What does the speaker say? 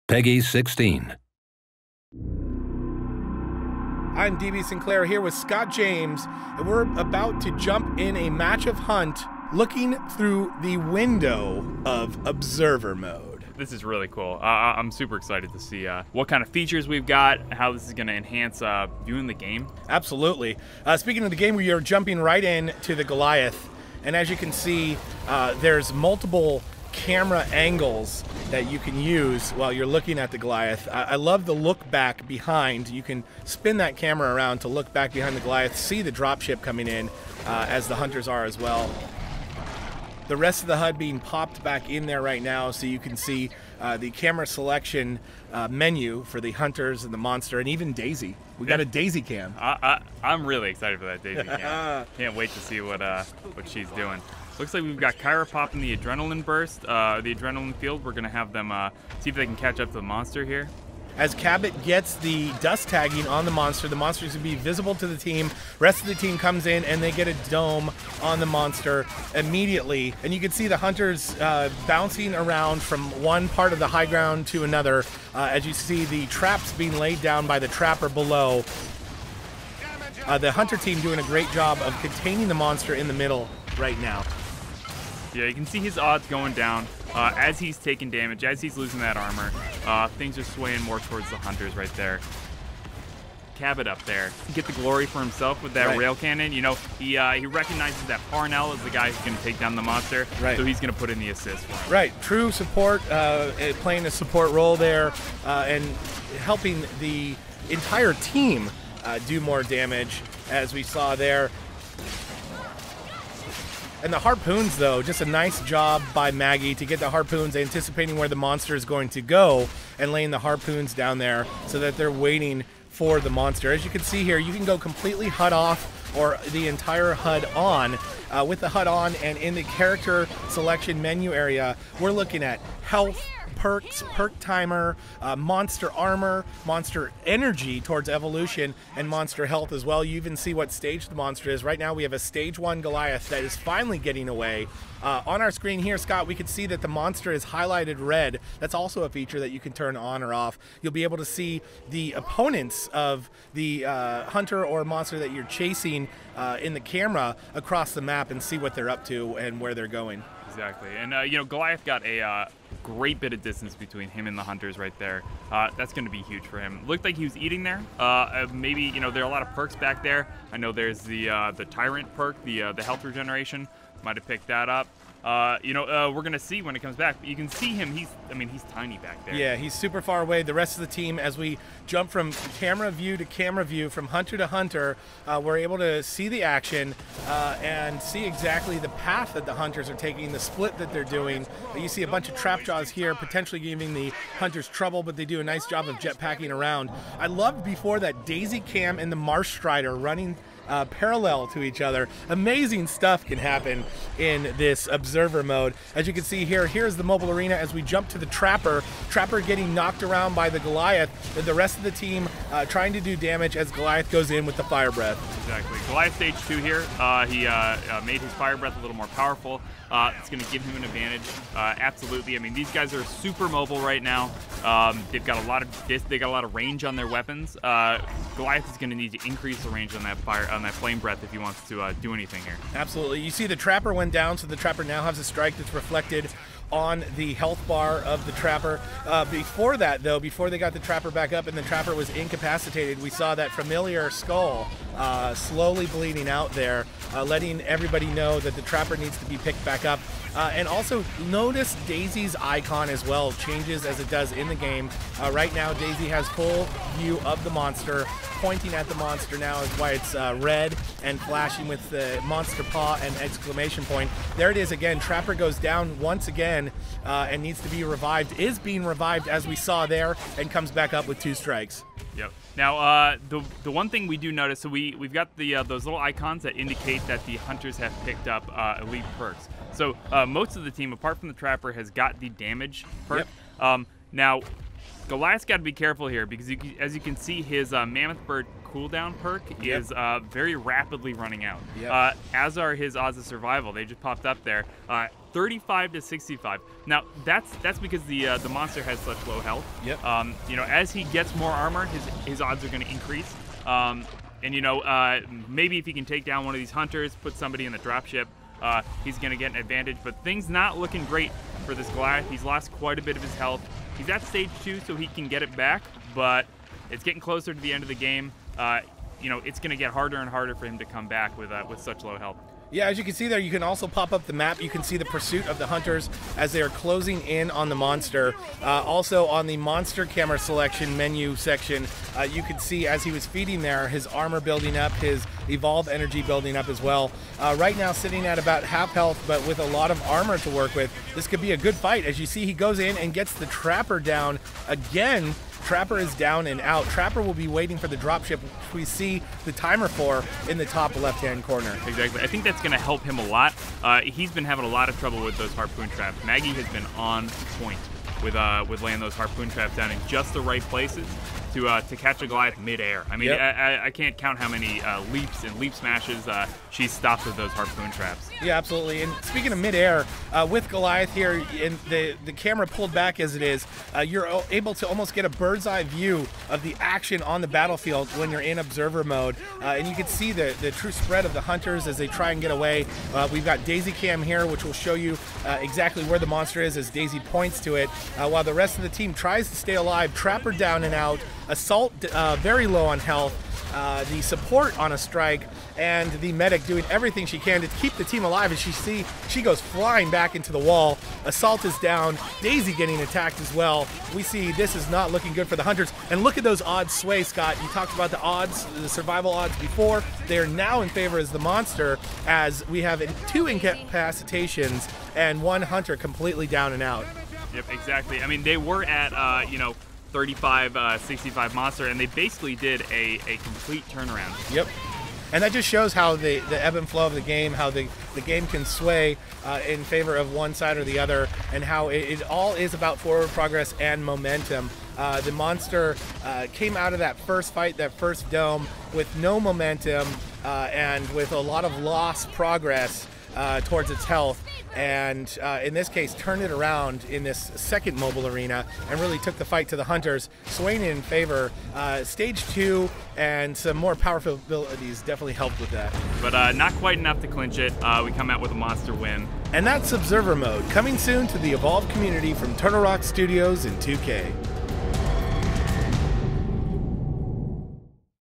Peggy 16. I'm DB Sinclair here with Scott James, and we're about to jump in a match of Hunt looking through the window of Observer Mode. This is really cool. I'm super excited to see what kind of features we've got, how this is going to enhance viewing the game. Absolutely. Speaking of the game, we are jumping right in to the Goliath, and as you can see, there's multiple camera angles that you can use while you're looking at the Goliath. I love the look back behind. You can spin that camera around to look back behind the Goliath, see the dropship coming in as the hunters are as well. The rest of the HUD being popped back in there right now, so you can see the camera selection menu for the hunters and the monster, and even Daisy. We got a Daisy cam. I'm really excited for that Daisy cam. Can't wait to see what she's doing. Looks like we've got Kyra popping the adrenaline burst, the adrenaline field. We're gonna have them see if they can catch up to the monster here. As Cabot gets the dust tagging on the monster is going to be visible to the team. Rest of the team comes in and they get a dome on the monster immediately. And you can see the hunters bouncing around from one part of the high ground to another as you see the traps being laid down by the trapper below. The hunter team doing a great job of containing the monster in the middle right now. Yeah, you can see his odds going down as he's taking damage, as he's losing that armor. Things are swaying more towards the hunters right there. Cabot up there, get the glory for himself with that rail cannon. You know, he recognizes that Parnell is the guy who's going to take down the monster, so he's going to put in the assist for him. Right, true support, playing a support role there and helping the entire team do more damage, as we saw there. And the harpoons, though, just a nice job by Maggie to get the harpoons, anticipating where the monster is going to go and laying the harpoons down there so that they're waiting for the monster. As you can see here, you can go completely HUD off or the entire HUD on. With the HUD on and in the character selection menu area, we're looking at health, perks, perk timer, monster armor, monster energy towards evolution, and monster health as well. You even see what stage the monster is. Right now we have a stage 1 Goliath that is finally getting away. On our screen here, Scott, we can see that the monster is highlighted red. That's also a feature that you can turn on or off. You'll be able to see the opponents of the hunter or monster that you're chasing in the camera across the map and see what they're up to and where they're going. Exactly, and you know, Goliath got a great bit of distance between him and the hunters right there. That's going to be huge for him. Looked like he was eating there. Maybe, you know, there are a lot of perks back there. I know there's the Tyrant perk, the health regeneration. Might have picked that up. We're gonna see when it comes back. You can see him. He's tiny back there. Yeah, he's super far away. The rest of the team, as we jump from camera view to camera view, from hunter to hunter, we're able to see the action and see exactly the path that the hunters are taking, the split that they're doing. You see a bunch of trap jaws here, potentially giving the hunters trouble, but they do a nice job of jetpacking around. I loved before that Daisy Cam and the Marsh Strider running parallel to each other. Amazing stuff can happen in this observer mode. As you can see here, here's the mobile arena as we jump to the Trapper. Trapper getting knocked around by the Goliath, and the rest of the team trying to do damage as Goliath goes in with the Fire Breath. Exactly. Goliath stage 2 here. He made his Fire Breath a little more powerful. It's going to give him an advantage. Absolutely. I mean, these guys are super mobile right now. They've got a lot of range on their weapons. Goliath is going to need to increase the range on that flame breath if he wants to do anything here. Absolutely. You see the Trapper went down, so the Trapper now has a strike that's reflected on the health bar of the Trapper. Before that, though, before they got the Trapper back up and the Trapper was incapacitated, we saw that familiar skull slowly bleeding out there, letting everybody know that the Trapper needs to be picked back up. And also notice Daisy's icon as well changes as it does in the game. Right now Daisy has full view of the monster, pointing at the monster now is why it's red and flashing with the monster paw and exclamation point. There it is again. Trapper goes down once again and needs to be revived, is being revived as we saw there, and comes back up with 2 strikes. Yep. Now, the one thing we do notice, so we've got the those little icons that indicate that the hunters have picked up elite perks. So most of the team, apart from the Trapper, has got the damage perk. Yep. Now, Goliath's got to be careful here because as you can see, his Mammoth Bird cooldown perk is very rapidly running out. Yep. As are his odds of survival. They just popped up there. 35 to 65. Now that's because the monster has such low health. Yep. You know, as he gets more armor, his odds are going to increase. And you know, maybe if he can take down one of these hunters, put somebody in the dropship, he's going to get an advantage. But things not looking great for this Goliath. He's lost quite a bit of his health. He's at stage 2, so he can get it back, but it's getting closer to the end of the game. You know, it's going to get harder and harder for him to come back with such low health. Yeah, as you can see there, you can also pop up the map. You can see the pursuit of the hunters as they are closing in on the monster. Also on the monster camera selection menu section, you can see as he was feeding there, his armor building up, his evolve energy building up as well. Right now sitting at about half health, but with a lot of armor to work with. This could be a good fight. As you see, he goes in and gets the Trapper down again. Trapper is down and out. Trapper will be waiting for the dropship, which we see the timer for in the top left-hand corner. Exactly. I think that's going to help him a lot. He's been having a lot of trouble with those harpoon traps. Maggie has been on point with laying those harpoon traps down in just the right places to catch a Goliath mid-air. I mean, yep. I can't count how many leaps and leap smashes she's stopped with those harpoon traps. Yeah, absolutely. And speaking of mid-air, with Goliath here, and the camera pulled back as it is, you're able to almost get a bird's eye view of the action on the battlefield when you're in observer mode. And you can see the true spread of the hunters as they try and get away. We've got Daisy Cam here, which will show you exactly where the monster is as Daisy points to it, while the rest of the team tries to stay alive. Trapper down and out. Assault very low on health, the support on a strike, and the medic doing everything she can to keep the team alive. As she goes flying back into the wall. Assault is down. Daisy getting attacked as well. We see this is not looking good for the hunters. And look at those odds sway, Scott. You talked about the odds, the survival odds before. They are now in favor as the monster, as we have 2 incapacitations and 1 hunter completely down and out. Yep, exactly. I mean, they were at, you know, 35, 65 monster, and they basically did a complete turnaround. Yep. And that just shows how the ebb and flow of the game, how the game can sway in favor of one side or the other, and how it all is about forward progress and momentum. The monster came out of that first fight, that first dome, with no momentum and with a lot of lost progress towards its health, and in this case turned it around in this second mobile arena and really took the fight to the hunters, swaying in favor. Stage 2 and some more powerful abilities definitely helped with that. But not quite enough to clinch it. We come out with a monster win. And that's Observer Mode, coming soon to the Evolve community from Turtle Rock Studios in 2K.